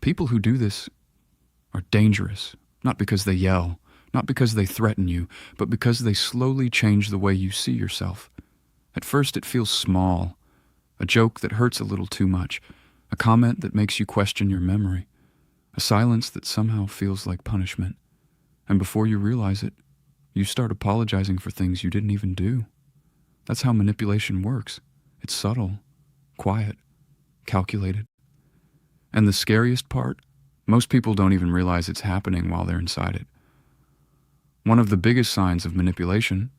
People who do this are dangerous, not because they yell, not because they threaten you, but because they slowly change the way you see yourself. At first it feels small, a joke that hurts a little too much, a comment that makes you question your memory, a silence that somehow feels like punishment. And before you realize it, you start apologizing for things you didn't even do. That's how manipulation works. It's subtle, quiet, calculated. And the scariest part, most people don't even realize it's happening while they're inside it. One of the biggest signs of manipulation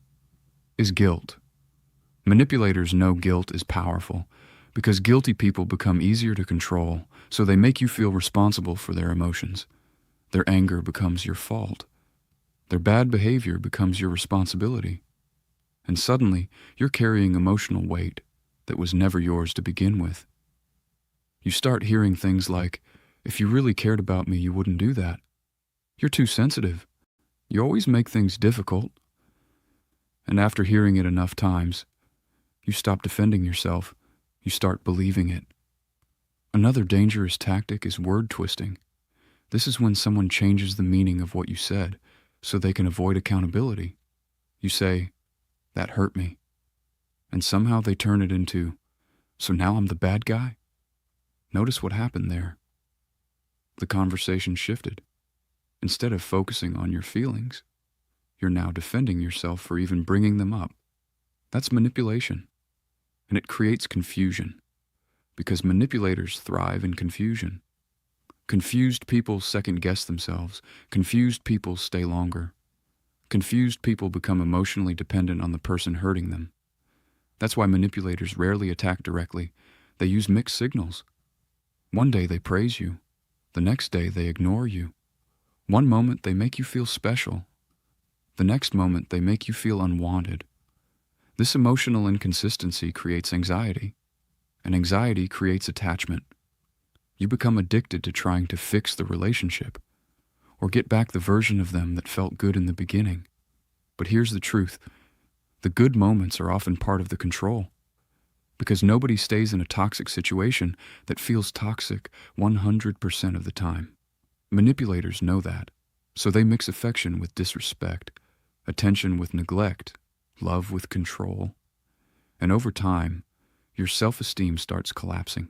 is guilt. Manipulators know guilt is powerful because guilty people become easier to control, so they make you feel responsible for their emotions. Their anger becomes your fault. Their bad behavior becomes your responsibility. And suddenly, you're carrying emotional weight that was never yours to begin with. You start hearing things like, "If you really cared about me, you wouldn't do that. You're too sensitive. You always make things difficult." And after hearing it enough times, you stop defending yourself. You start believing it. Another dangerous tactic is word twisting. This is when someone changes the meaning of what you said so they can avoid accountability. You say, "That hurt me." And somehow they turn it into, "So now I'm the bad guy?" Notice what happened there. The conversation shifted. Instead of focusing on your feelings, you're now defending yourself for even bringing them up. That's manipulation. And it creates confusion, because manipulators thrive in confusion. Confused people second-guess themselves. Confused people stay longer. Confused people become emotionally dependent on the person hurting them. That's why manipulators rarely attack directly. They use mixed signals. One day they praise you. The next day they ignore you. One moment they make you feel special. The next moment they make you feel unwanted. This emotional inconsistency creates anxiety, and anxiety creates attachment. You become addicted to trying to fix the relationship, or get back the version of them that felt good in the beginning. But here's the truth. The good moments are often part of the control, because nobody stays in a toxic situation that feels toxic 100% of the time. Manipulators know that, so they mix affection with disrespect, attention with neglect, love with control. And over time, your self-esteem starts collapsing.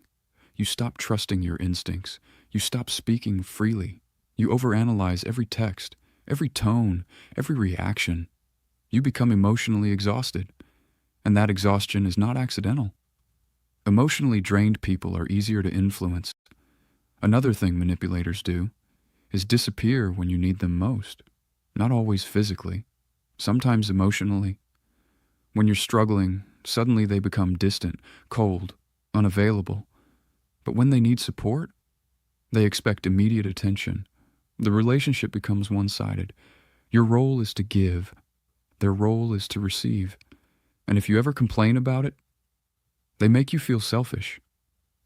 You stop trusting your instincts. You stop speaking freely. You overanalyze every text, every tone, every reaction. You become emotionally exhausted, and that exhaustion is not accidental. Emotionally drained people are easier to influence. Another thing manipulators do is disappear when you need them most. Not always physically, sometimes emotionally. When you're struggling, suddenly they become distant, cold, unavailable. But when they need support, they expect immediate attention. The relationship becomes one-sided. Your role is to give. Their role is to receive. And if you ever complain about it, they make you feel selfish.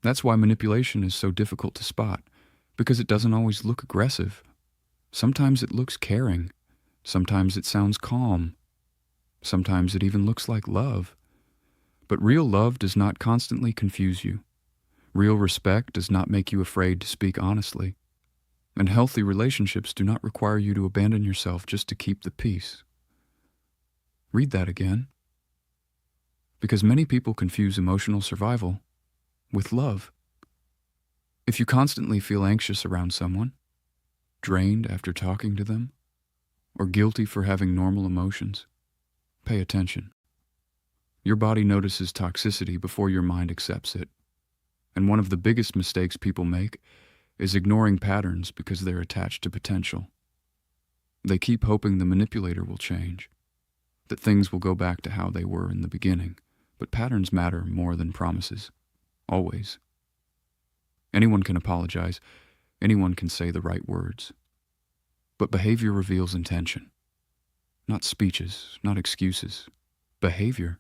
That's why manipulation is so difficult to spot, because it doesn't always look aggressive. Sometimes it looks caring. Sometimes it sounds calm. Sometimes it even looks like love. But real love does not constantly confuse you. Real respect does not make you afraid to speak honestly. And healthy relationships do not require you to abandon yourself just to keep the peace. Read that again. Because many people confuse emotional survival with love. If you constantly feel anxious around someone, drained after talking to them, or guilty for having normal emotions, pay attention. Your body notices toxicity before your mind accepts it. And one of the biggest mistakes people make is ignoring patterns because they're attached to potential. They keep hoping the manipulator will change, that things will go back to how they were in the beginning. But patterns matter more than promises. Always. Anyone can apologize. Anyone can say the right words. But behavior reveals intention. Not speeches, not excuses. Behavior.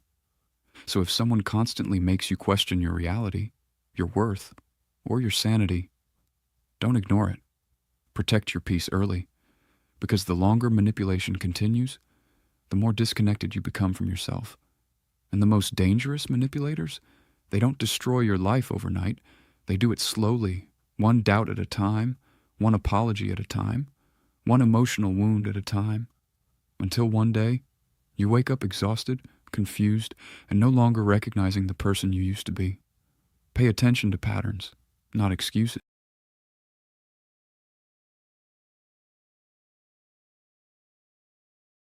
So if someone constantly makes you question your reality, your worth, or your sanity, don't ignore it. Protect your peace early, because the longer manipulation continues, the more disconnected you become from yourself. And the most dangerous manipulators, they don't destroy your life overnight. They do it slowly, one doubt at a time, one apology at a time, one emotional wound at a time, until one day you wake up exhausted, confused, and no longer recognizing the person you used to be. Pay attention to patterns, not excuses.